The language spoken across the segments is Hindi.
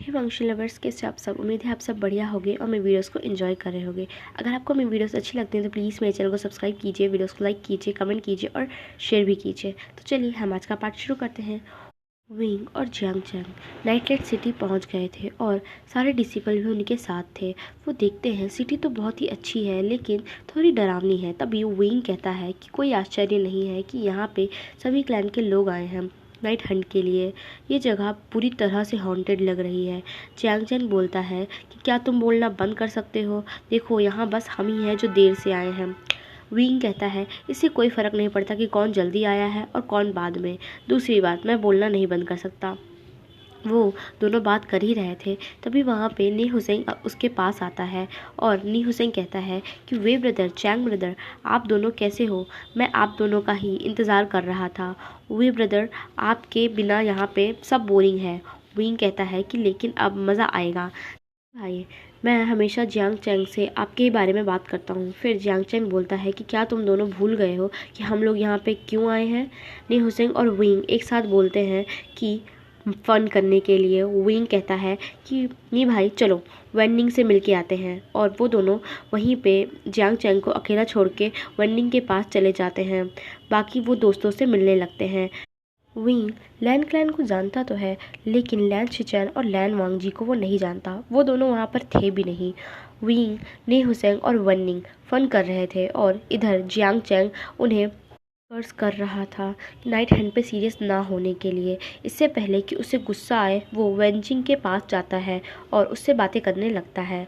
हे वंशी लवर्स, कैसे आप सब। उम्मीद है आप सब बढ़िया होंगे और मेरे वीडियोस को एंजॉय कर रहे होंगे। अगर आपको मेरी वीडियोस अच्छी लगती हैं तो प्लीज़ मेरे चैनल को सब्सक्राइब कीजिए, वीडियोस को लाइक कीजिए, कमेंट कीजिए और शेयर भी कीजिए। तो चलिए हम आज का पार्ट शुरू करते हैं। विंग और जियांग चैंग नाइटलाइट सिटी पहुंच गए थे और सारे डिसिपल भी उनके साथ थे। वो देखते हैं सिटी तो बहुत ही अच्छी है लेकिन थोड़ी डरावनी है। तभी विंग कहता है कि कोई आश्चर्य नहीं है कि यहाँ पे सभी क्लैन के लोग आए हैं नाइट हंट के लिए। ये जगह पूरी तरह से हॉन्टेड लग रही है। जियांग चैंग बोलता है कि क्या तुम बोलना बंद कर सकते हो, देखो यहाँ बस हम ही हैं जो देर से आए हैं। विंग कहता है इससे कोई फ़र्क नहीं पड़ता कि कौन जल्दी आया है और कौन बाद में। दूसरी बात, मैं बोलना नहीं बंद कर सकता। वो दोनों बात कर ही रहे थे, तभी वहाँ पे नी हुसैन उसके पास आता है और नी हुसैन कहता है कि वे ब्रदर, चैंग ब्रदर, आप दोनों कैसे हो। मैं आप दोनों का ही इंतज़ार कर रहा था। वे ब्रदर, आपके बिना यहाँ पे सब बोरिंग है। विंग कहता है कि लेकिन अब मज़ा आएगा भाई। मैं हमेशा जियांग चैंग से आपके ही बारे में बात करता हूँ। फिर जियांग चैंग बोलता है कि क्या तुम दोनों भूल गए हो कि हम लोग यहाँ पे क्यों आए हैं। नी हुसैन और विंग एक साथ बोलते हैं कि फ़न करने के लिए। विंग कहता है कि नी भाई चलो वेंडिंग से मिल के आते हैं, और वो दोनों वहीं पे जियांग चैंग को अकेला छोड़ के वेंडिंग के पास चले जाते हैं। बाकी वो दोस्तों से मिलने लगते हैं। विंग लैन क्लैन को जानता तो है लेकिन लैन शिचैन और लैन वांगजी को वो नहीं जानता। वो दोनों वहाँ पर थे भी नहीं। विंग, ने हुसैन और वन्निंग फन कर रहे थे और इधर जियांग चैंग उन्हें कर्स कर रहा था नाइट हैंड पे सीरियस ना होने के लिए। इससे पहले कि उसे गुस्सा आए वो वेंजिंग के पास जाता है और उससे बातें करने लगता है।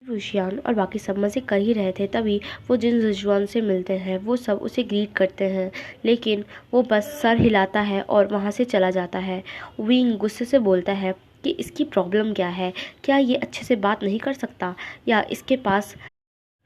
वुशियान और बाकी सब मज़े कर ही रहे थे, तभी वो जिन जिजुआन से मिलते हैं वो सब उसे ग्रीट करते हैं लेकिन वो बस सर हिलाता है और वहाँ से चला जाता है। विंग गुस्से से बोलता है कि इसकी प्रॉब्लम क्या है, क्या ये अच्छे से बात नहीं कर सकता या इसके पास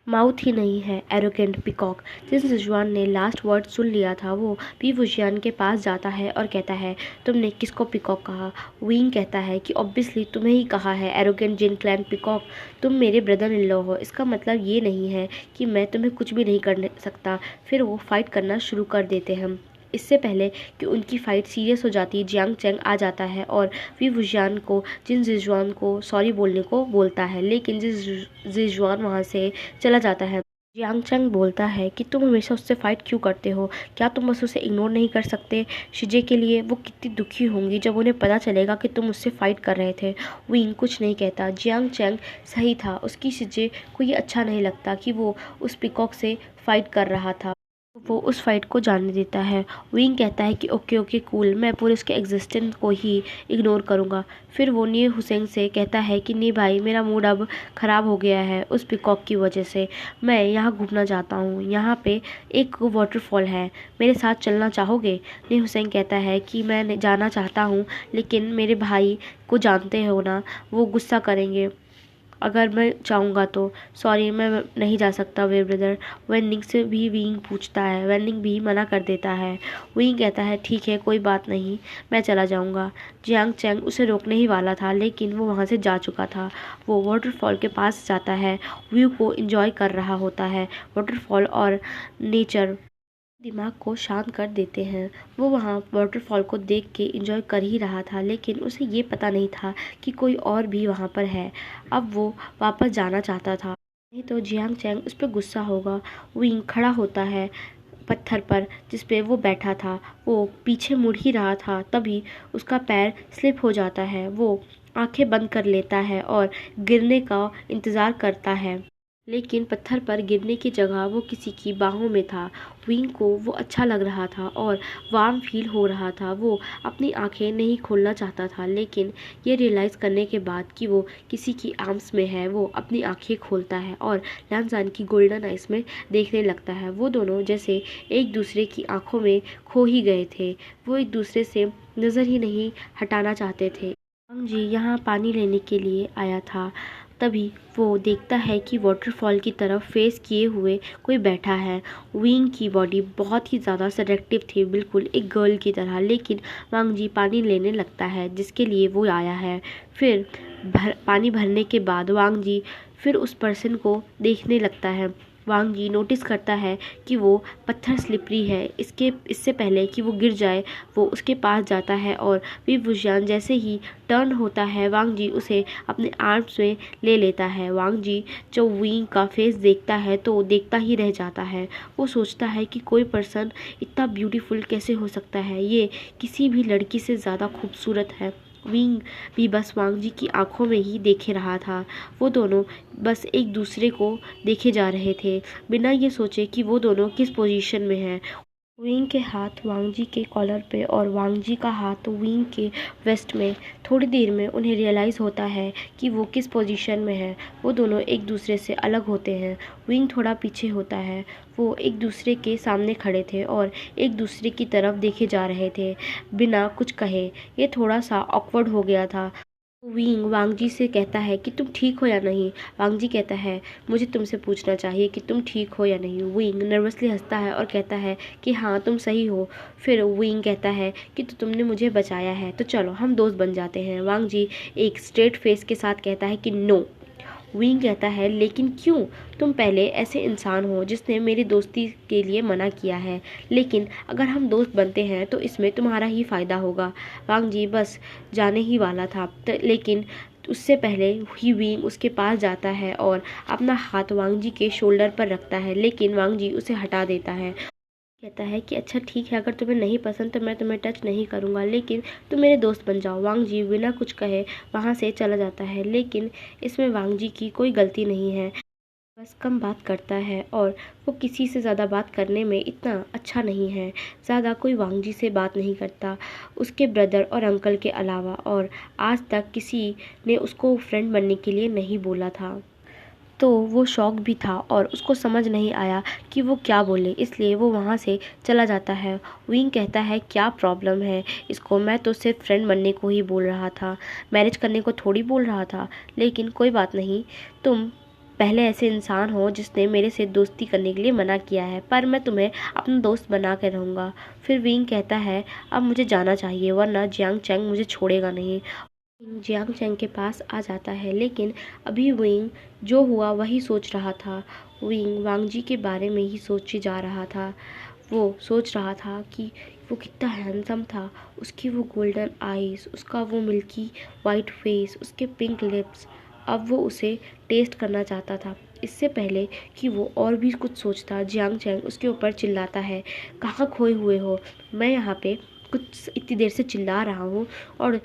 माउथ ही नहीं है। Arrogant peacock. जिस सिजुआन ने लास्ट वर्ड सुन लिया था वो पी वुशियान के पास जाता है और कहता है तुमने किसको पिकॉक कहा। विंग कहता है कि ऑब्वियसली तुम्हें ही कहा है एरोगेंट जिन क्लैन पिकॉक। तुम मेरे ब्रदर इन लॉ हो, इसका मतलब ये नहीं है कि मैं तुम्हें कुछ भी नहीं कर सकता। फिर वो फाइट करना शुरू कर देते हैं। इससे पहले कि उनकी फ़ाइट सीरियस हो जाती, जियांग चैंग आ जाता है और वी वुशियान को जिन जिजुआन को सॉरी बोलने को बोलता है लेकिन जिजुआन वहाँ से चला जाता है। जियांग चैंग बोलता है कि तुम हमेशा उससे फाइट क्यों करते हो, क्या तुम बस उसे इग्नोर नहीं कर सकते। शिजे के लिए वो कितनी दुखी होंगी जब उन्हें पता चलेगा कि तुम उससे फाइट कर रहे थे। विंग कुछ नहीं कहता। जियांग चैंग सही था, उसकी शिजे को ये अच्छा नहीं लगता कि वो उस पिकॉक से फाइट कर रहा था। वो उस फाइट को जाने देता है। विंग कहता है कि ओके ओके कूल, मैं पूरे उसके एग्जिस्टेंस को ही इग्नोर करूँगा। फिर वो नी हुसैन से कहता है कि नी भाई, मेरा मूड अब ख़राब हो गया है उस पिकॉक की वजह से। मैं यहाँ घूमना चाहता हूँ, यहाँ पे एक वाटरफॉल है, मेरे साथ चलना चाहोगे। नी हुसैन कहता है कि मैं जाना चाहता हूँ लेकिन मेरे भाई को जानते हो ना, वो गुस्सा करेंगे अगर मैं चाहूँगा तो। सॉरी, मैं नहीं जा सकता वे ब्रदर। वेनिंग से भी विंग पूछता है, वेनिंग भी मना कर देता है। विंग कहता है ठीक है कोई बात नहीं, मैं चला जाऊँगा। जियांग चैंग उसे रोकने ही वाला था लेकिन वो वहाँ से जा चुका था। वो वाटरफॉल के पास जाता है, व्यू को एंजॉय कर रहा होता है। वाटरफॉल और नेचर दिमाग को शांत कर देते हैं। वो वहाँ वाटरफॉल को देख के एंजॉय कर ही रहा था लेकिन उसे ये पता नहीं था कि कोई और भी वहाँ पर है। अब वो वापस जाना चाहता था, नहीं तो जियांग चैंग उस पर गुस्सा होगा। विंग खड़ा होता है पत्थर पर जिस पे वो बैठा था। वो पीछे मुड़ ही रहा था तभी उसका पैर स्लिप हो जाता है। वो आंखें बंद कर लेता है और गिरने का इंतज़ार करता है लेकिन पत्थर पर गिरने की जगह वो किसी की बाहों में था। विंग को वो अच्छा लग रहा था और वार्म फील हो रहा था। वो अपनी आंखें नहीं खोलना चाहता था लेकिन ये रियलाइज़ करने के बाद कि वो किसी की आर्म्स में है, वो अपनी आंखें खोलता है और लैनजान की गोल्डन आइस में देखने लगता है। वो दोनों जैसे एक दूसरे की आंखों में खो ही गए थे। वो एक दूसरे से नज़र ही नहीं हटाना चाहते थे। वांग जी यहाँ पानी लेने के लिए आया था, तभी वो देखता है कि वाटरफॉल की तरफ फेस किए हुए कोई बैठा है। विंग की बॉडी बहुत ही ज़्यादा सेडक्टिव थी, बिल्कुल एक गर्ल की तरह, लेकिन वांग जी पानी लेने लगता है जिसके लिए वो आया है। फिर पानी भरने के बाद वांग जी फिर उस पर्सन को देखने लगता है। वांग जी नोटिस करता है कि वो पत्थर स्लिपरी है। इससे पहले कि वो गिर जाए वो उसके पास जाता है और वी वुशियान जैसे ही टर्न होता है वांग जी उसे अपने आर्म्स में ले लेता है। वांग जी जब विंग का फेस देखता है तो देखता ही रह जाता है। वो सोचता है कि कोई पर्सन इतना ब्यूटीफुल कैसे हो सकता है, ये किसी भी लड़की से ज़्यादा खूबसूरत है। विंग भी बस वांग जी की आंखों में ही देखे रहा था। वो दोनों बस एक दूसरे को देखे जा रहे थे बिना ये सोचे कि वो दोनों किस पोजीशन में हैं। विंग के हाथ वांग जी के कॉलर पे और वांग जी का हाथ विंग के वेस्ट में। थोड़ी देर में उन्हें रियलाइज़ होता है कि वो किस पोजीशन में है। वो दोनों एक दूसरे से अलग होते हैं। विंग थोड़ा पीछे होता है। वो एक दूसरे के सामने खड़े थे और एक दूसरे की तरफ देखे जा रहे थे बिना कुछ कहे। ये थोड़ा सा ऑकवर्ड हो गया था। विंग वांग जी से कहता है कि तुम ठीक हो या नहीं। वांग जी कहता है मुझे तुमसे पूछना चाहिए कि तुम ठीक हो या नहीं। विंग नर्वसली हंसता है और कहता है कि हाँ तुम सही हो। फिर विंग कहता है कि तो तुमने मुझे बचाया है तो चलो हम दोस्त बन जाते हैं। वांग जी एक स्ट्रेट फेस के साथ कहता है कि नो। विंग कहता है लेकिन क्यों, तुम पहले ऐसे इंसान हो जिसने मेरी दोस्ती के लिए मना किया है, लेकिन अगर हम दोस्त बनते हैं तो इसमें तुम्हारा ही फ़ायदा होगा। वांग जी बस जाने ही वाला था लेकिन उससे पहले ही विंग उसके पास जाता है और अपना हाथ वांग जी के शोल्डर पर रखता है, लेकिन वांग जी उसे हटा देता है। कहता है कि अच्छा ठीक है, अगर तुम्हें नहीं पसंद तो मैं तुम्हें टच नहीं करूँगा, लेकिन तुम मेरे दोस्त बन जाओ। वांग जी बिना कुछ कहे वहाँ से चला जाता है, लेकिन इसमें वांग जी की कोई गलती नहीं है। बस कम बात करता है और वो किसी से ज़्यादा बात करने में इतना अच्छा नहीं है। ज़्यादा कोई वांग जी से बात नहीं करता उसके ब्रदर और अंकल के अलावा, और आज तक किसी ने उसको फ्रेंड बनने के लिए नहीं बोला था। तो वो शॉक भी था और उसको समझ नहीं आया कि वो क्या बोले, इसलिए वो वहाँ से चला जाता है। विंग कहता है क्या प्रॉब्लम है इसको, मैं तो सिर्फ फ्रेंड बनने को ही बोल रहा था, मैरिज करने को थोड़ी बोल रहा था। लेकिन कोई बात नहीं, तुम पहले ऐसे इंसान हो जिसने मेरे से दोस्ती करने के लिए मना किया है, पर मैं तुम्हें अपना दोस्त बना कर रहूँगा। फिर विंग कहता है अब मुझे जाना चाहिए वरना जियांग चैंग मुझे छोड़ेगा नहीं। जियांग चैंग के पास आ जाता है, लेकिन अभी विंग जो हुआ वही सोच रहा था। विंग वांग जी के बारे में ही सोचे जा रहा था। वो सोच रहा था कि वो कितना हैंडसम था, उसकी वो गोल्डन आईज, उसका वो मिल्की वाइट फेस, उसके पिंक लिप्स। अब वो उसे टेस्ट करना चाहता था। इससे पहले कि वो और भी कुछ सोचता, जियांग चैंग उसके ऊपर चिल्लाता है कहाँ खोए हुए हो, मैं यहाँ पे कुछ इतनी देर से चिल्ला रहा हूँ और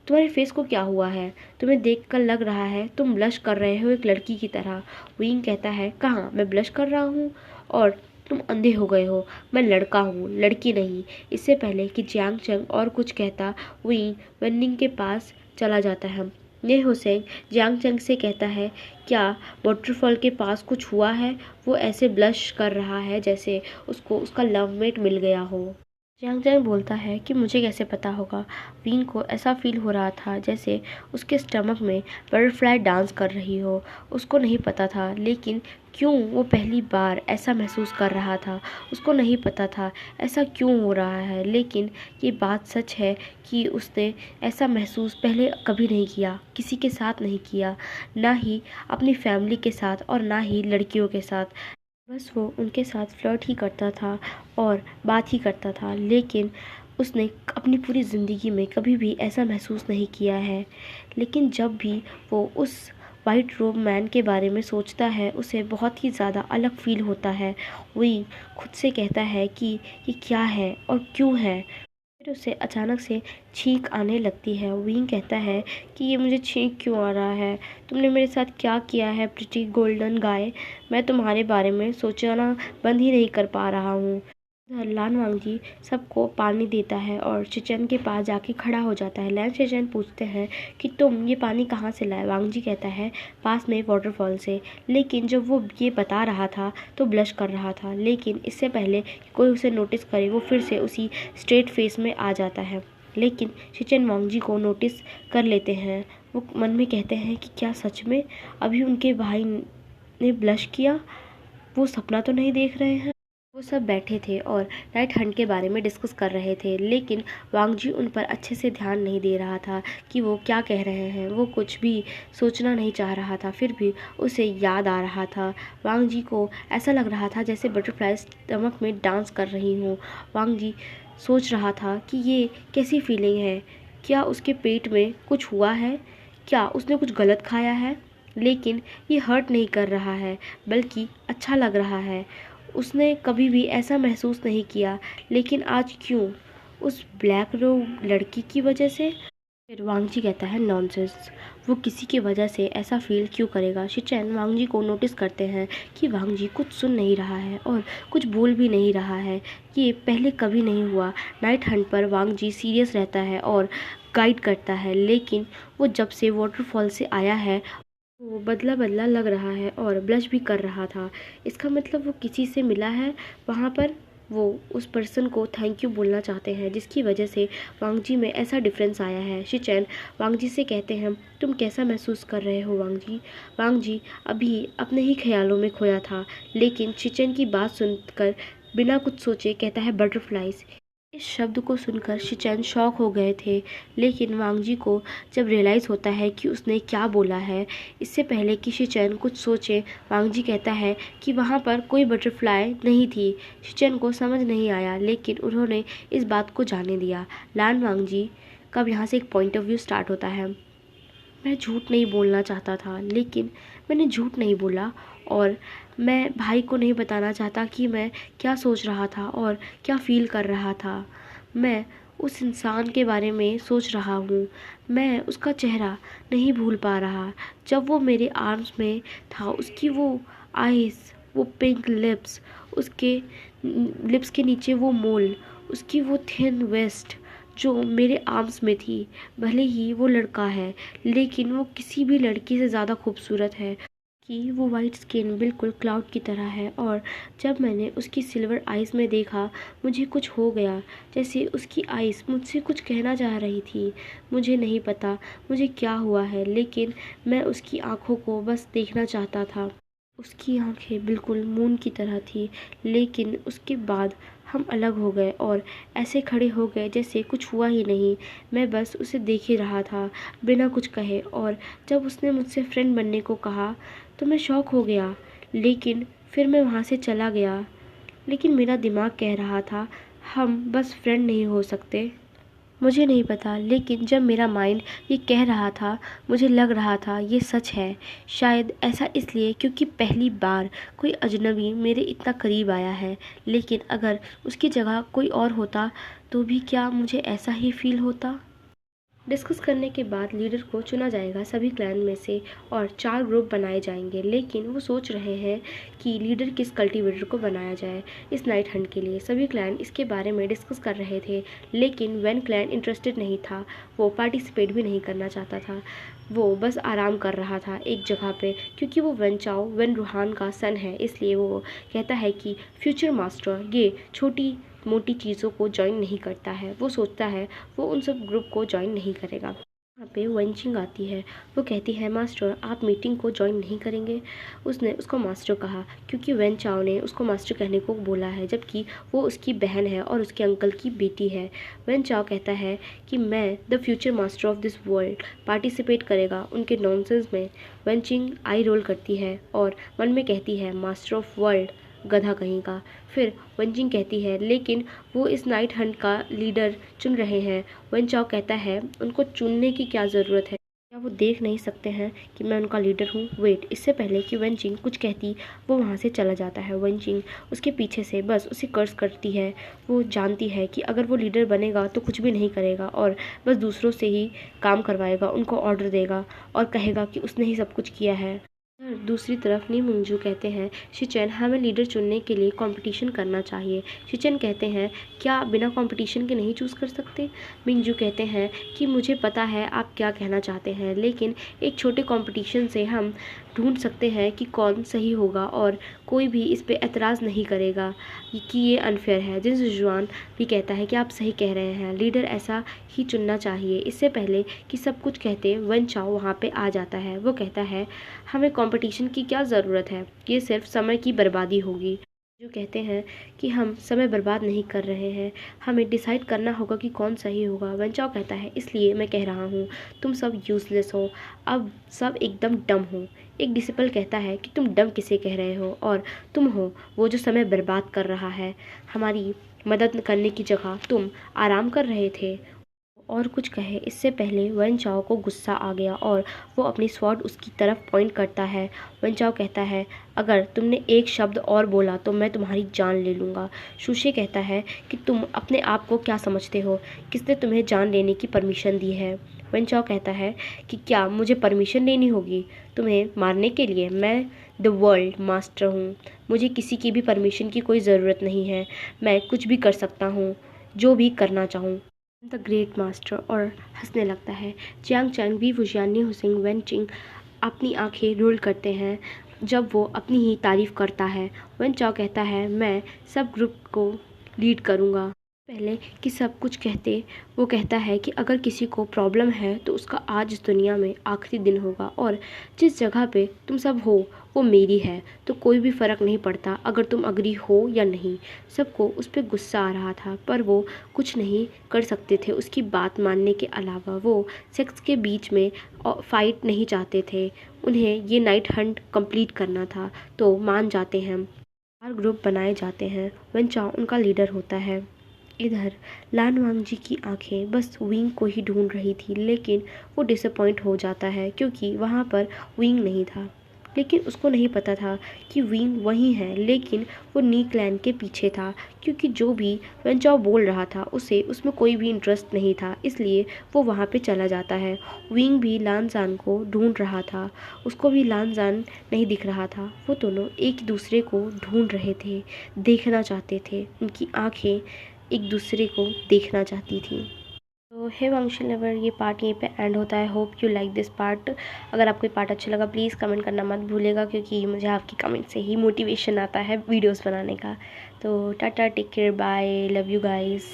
तुम्हारे फेस को क्या हुआ है, तुम्हें देखकर लग रहा है तुम ब्लश कर रहे हो एक लड़की की तरह। विंग कहता है कहाँ मैं ब्लश कर रहा हूँ, और तुम अंधे हो गए हो, मैं लड़का हूँ लड़की नहीं। इससे पहले कि जियांग चैंग और कुछ कहता विंग वेनिंग के पास चला जाता है। ये हुसैन जियांग चैंग से कहता है क्या वाटरफॉल के पास कुछ हुआ है, वो ऐसे ब्लश कर रहा है जैसे उसको उसका लवमेट मिल गया हो। जियांग चैंग बोलता है कि मुझे कैसे पता होगा। विंग को ऐसा फील हो रहा था जैसे उसके स्टमक में बटरफ्लाई डांस कर रही हो। उसको नहीं पता था लेकिन क्यों वो पहली बार ऐसा महसूस कर रहा था, उसको नहीं पता था ऐसा क्यों हो रहा है, लेकिन ये बात सच है कि उसने ऐसा महसूस पहले कभी नहीं किया, किसी के साथ नहीं किया, ना ही अपनी फैमिली के साथ और ना ही लड़कियों के साथ। बस वो उनके साथ फ्लर्ट ही करता था और बात ही करता था, लेकिन उसने अपनी पूरी ज़िंदगी में कभी भी ऐसा महसूस नहीं किया है। लेकिन जब भी वो उस वाइट रोब मैन के बारे में सोचता है उसे बहुत ही ज़्यादा अलग फील होता है। वही खुद से कहता है कि ये क्या है और क्यों है। फिर उसे अचानक से छींक आने लगती है। विंग कहता है कि ये मुझे छींक क्यों आ रहा है, तुमने मेरे साथ क्या किया है प्रिटी गोल्डन गाय, मैं तुम्हारे बारे में सोचना बंद ही नहीं कर पा रहा हूँ। उधर लान वांगजी सबको पानी देता है और चिचन के पास जाके खड़ा हो जाता है। लैन चिचन पूछते हैं कि तुम ये पानी कहाँ से लाए। वांगजी कहता है पास में वाटरफॉल से, लेकिन जब वो ये बता रहा था तो ब्लश कर रहा था, लेकिन इससे पहले कि कोई उसे नोटिस करे वो फिर से उसी स्ट्रेट फेस में आ जाता है। लेकिन चिचन वांगजी को नोटिस कर लेते हैं। वो मन में कहते हैं कि क्या सच में अभी उनके भाई ने ब्लश किया, वो सपना तो नहीं देख रहे हैं। वो वो सब बैठे थे और नाइट हंट के बारे में डिस्कस कर रहे थे, लेकिन वांग जी उन पर अच्छे से ध्यान नहीं दे रहा था कि वो क्या कह रहे हैं। वो कुछ भी सोचना नहीं चाह रहा था, फिर भी उसे याद आ रहा था। वांग जी को ऐसा लग रहा था जैसे बटरफ्लाई स्टमक में डांस कर रही हूँ। वांग जी सोच रहा था कि ये कैसी फीलिंग है, क्या उसके पेट में कुछ हुआ है, क्या उसने कुछ गलत खाया है। लेकिन ये हर्ट नहीं कर रहा है, बल्कि अच्छा लग रहा है। उसने कभी भी ऐसा महसूस नहीं किया, लेकिन आज क्यों? उस ब्लैक रोग लड़की की वजह से? फिर वांग जी कहता है नॉनसेंस, वो किसी की वजह से ऐसा फील क्यों करेगा। शिचेन वांग जी को नोटिस करते हैं कि वांग जी कुछ सुन नहीं रहा है और कुछ बोल भी नहीं रहा है। ये पहले कभी नहीं हुआ। नाइट हंट पर वांग जी सीरियस रहता है और गाइड करता है, लेकिन वो जब से वाटरफॉल से आया है वो बदला बदला लग रहा है और ब्लश भी कर रहा था। इसका मतलब वो किसी से मिला है वहाँ पर। वो उस पर्सन को थैंक यू बोलना चाहते हैं, जिसकी वजह से वांग जी में ऐसा डिफरेंस आया है। शिचेन वांग जी से कहते हैं तुम कैसा महसूस कर रहे हो वांग जी। वांग जी अभी अपने ही ख्यालों में खोया था, लेकिन शिचेन की बात सुनकर बिना कुछ सोचे कहता है बटरफ्लाइज। इस शब्द को सुनकर शिचेन शॉक हो गए थे, लेकिन वांग जी को जब रियलाइज़ होता है कि उसने क्या बोला है, इससे पहले कि शिचेन कुछ सोचे, वांग जी कहता है कि वहाँ पर कोई बटरफ्लाई नहीं थी। शिचेन को समझ नहीं आया, लेकिन उन्होंने इस बात को जाने दिया। लान वांग जी का यहाँ से एक पॉइंट ऑफ व्यू स्टार्ट होता है। मैं झूठ नहीं बोलना चाहता था, लेकिन मैंने झूठ नहीं बोला, और मैं भाई को नहीं बताना चाहता कि मैं क्या सोच रहा था और क्या फ़ील कर रहा था। मैं उस इंसान के बारे में सोच रहा हूँ। मैं उसका चेहरा नहीं भूल पा रहा। जब वो मेरे आर्म्स में था, उसकी वो आइज़, वो पिंक लिप्स, उसके लिप्स के नीचे वो मोल, उसकी वो थिन वेस्ट जो मेरे आर्म्स में थी। भले ही वो लड़का है, लेकिन वो किसी भी लड़की से ज़्यादा खूबसूरत है कि वो वाइट स्किन बिल्कुल क्लाउड की तरह है। और जब मैंने उसकी सिल्वर आइज़ में देखा, मुझे कुछ हो गया, जैसे उसकी आइज़ मुझसे कुछ कहना चाह रही थी। मुझे नहीं पता मुझे क्या हुआ है, लेकिन मैं उसकी आँखों को बस देखना चाहता था। उसकी आंखें बिल्कुल मून की तरह थी, लेकिन उसके बाद हम अलग हो गए और ऐसे खड़े हो गए जैसे कुछ हुआ ही नहीं। मैं बस उसे देख ही रहा था बिना कुछ कहे, और जब उसने मुझसे फ्रेंड बनने को कहा तो मैं शॉक हो गया, लेकिन फिर मैं वहाँ से चला गया। लेकिन मेरा दिमाग कह रहा था हम बस फ्रेंड नहीं हो सकते। मुझे नहीं पता, लेकिन जब मेरा माइंड ये कह रहा था, मुझे लग रहा था ये सच है। शायद ऐसा इसलिए क्योंकि पहली बार कोई अजनबी मेरे इतना करीब आया है। लेकिन अगर उसकी जगह कोई और होता तो भी क्या मुझे ऐसा ही फील होता? डिस्कस करने के बाद लीडर को चुना जाएगा सभी क्लैन में से, और 4 ग्रुप बनाए जाएंगे। लेकिन वो सोच रहे हैं कि लीडर किस कल्टीवेटर को बनाया जाए इस नाइट हंट के लिए। सभी क्लैन इसके बारे में डिस्कस कर रहे थे, लेकिन वेन क्लैन इंटरेस्टेड नहीं था। वो पार्टिसिपेट भी नहीं करना चाहता था। वो बस आराम कर रहा था एक जगह पे, क्योंकि वो वेन चाओ वेन रूहान का सन है। इसलिए वो कहता है कि फ्यूचर मास्टर ये छोटी मोटी चीज़ों को ज्वाइन नहीं करता है। वो सोचता है वो उन सब ग्रुप को ज्वाइन नहीं करेगा। यहाँ पे वेंचिंग आती है। वो कहती है मास्टर आप मीटिंग को ज्वाइन नहीं करेंगे। उसने उसको मास्टर कहा क्योंकि वेन चाओ ने उसको मास्टर कहने को बोला है, जबकि वो उसकी बहन है और उसके अंकल की बेटी है। वेन चाओ कहता है कि मैं the future master of this world participate करेगा उनके नॉनसेंस में। वेंचिंग आई रोल करती है और मन में कहती है मास्टर ऑफ वर्ल्ड, गधा कहीं का। फिर वंजिंग कहती है लेकिन वो इस नाइट हंट का लीडर चुन रहे हैं। वन चाओ कहता है उनको चुनने की क्या ज़रूरत है, क्या वो देख नहीं सकते हैं कि मैं उनका लीडर हूँ। वेट, इससे पहले कि वंजिंग कुछ कहती वो वहाँ से चला जाता है। वंजिंग उसके पीछे से बस उसे कर्स करती है। वो जानती है कि अगर वो लीडर बनेगा तो कुछ भी नहीं करेगा और बस दूसरों से ही काम करवाएगा, उनको ऑर्डर देगा और कहेगा कि उसने ही सब कुछ किया है। दूसरी तरफ नी मिंगजू कहते हैं शिचेन हमें लीडर चुनने के लिए कंपटीशन करना चाहिए। शिचेन कहते हैं क्या बिना कंपटीशन के नहीं चूज़ कर सकते। मिंगजू कहते हैं कि मुझे पता है आप क्या कहना चाहते हैं, लेकिन एक छोटे कंपटीशन से हम ढूंढ सकते हैं कि कौन सही होगा और कोई भी इस पे एतराज़ नहीं करेगा कि ये अनफेयर है। जिन जुआन भी कहता है कि आप सही कह रहे हैं, लीडर ऐसा ही चुनना चाहिए। इससे पहले कि सब कुछ कहते वन चाओ वहाँ पे आ जाता है। वो कहता है हमें कंपटीशन की क्या ज़रूरत है, ये सिर्फ समय की बर्बादी होगी। जो कहते हैं कि हम समय बर्बाद नहीं कर रहे हैं, हमें डिसाइड करना होगा कि कौन सही होगा। वेंचाओ कहता है इसलिए मैं कह रहा हूँ, तुम सब यूजलेस हो, अब सब एकदम डम हो। एक डिसिपल कहता है कि तुम डम किसे कह रहे हो, और तुम हो वो जो समय बर्बाद कर रहा है। हमारी मदद करने की जगह तुम आराम कर रहे थे। और कुछ कहे इससे पहले वन चाओ को गुस्सा आ गया और वो अपनी स्वॉर्ड उसकी तरफ पॉइंट करता है। वन चाओ कहता है अगर तुमने एक शब्द और बोला तो मैं तुम्हारी जान ले लूँगा। शूशे कहता है कि तुम अपने आप को क्या समझते हो, किसने तुम्हें जान लेने की परमिशन दी है। वन चाओ कहता है कि क्या मुझे परमिशन लेनी होगी तुम्हें मारने के लिए? मैं द वर्ल्ड मास्टर हूँ, मुझे किसी की भी परमिशन की कोई ज़रूरत नहीं है। मैं कुछ भी कर सकता हूँ, जो भी करना चाहूँ। द ग्रेट मास्टर, और हंसने लगता है। चियांग चैंग भी वुजियानी हुसिंग वेनचिंग अपनी आंखें रोल करते हैं जब वो अपनी ही तारीफ करता है। वन चाओ कहता है मैं सब ग्रुप को लीड करूँगा। पहले कि सब कुछ कहते वो कहता है कि अगर किसी को प्रॉब्लम है तो उसका आज इस दुनिया में आखिरी दिन होगा, और जिस जगह पे तुम सब हो वो मेरी है, तो कोई भी फ़र्क नहीं पड़ता अगर तुम अग्री हो या नहीं। सबको उस पर गुस्सा आ रहा था पर वो कुछ नहीं कर सकते थे उसकी बात मानने के अलावा। वो सेक्स के बीच में फ़ाइट नहीं चाहते थे, उन्हें ये नाइट हंट कंप्लीट करना था, तो मान जाते हैं। 4 ग्रुप बनाए जाते हैं, वन चाओ उनका लीडर होता है। इधर लान वांगजी की आंखें बस विंग को ही ढूंढ रही थी, लेकिन वो डिसअपॉइंट हो जाता है क्योंकि वहाँ पर विंग नहीं था। लेकिन उसको नहीं पता था कि विंग वहीं है, लेकिन वो नी क्लैन के पीछे था क्योंकि जो भी वेंचाओ बोल रहा था उसे उसमें कोई भी इंटरेस्ट नहीं था, इसलिए वो वहाँ पे चला जाता है। विंग भी लानजान को ढूंढ रहा था, उसको भी लानजान नहीं दिख रहा था। वो दोनों एक दूसरे को ढूंढ रहे थे, देखना चाहते थे, उनकी आंखें एक दूसरे को देखना चाहती थी। तो हे वंशल लवर, ये पार्ट यहीं पे एंड होता है। Hope you like this part. अगर आपको ये पार्ट अच्छा लगा प्लीज़ कमेंट करना मत भूलिएगा, क्योंकि मुझे आपकी कमेंट से ही मोटिवेशन आता है वीडियोस बनाने का। तो tata, take care, bye, love you guys.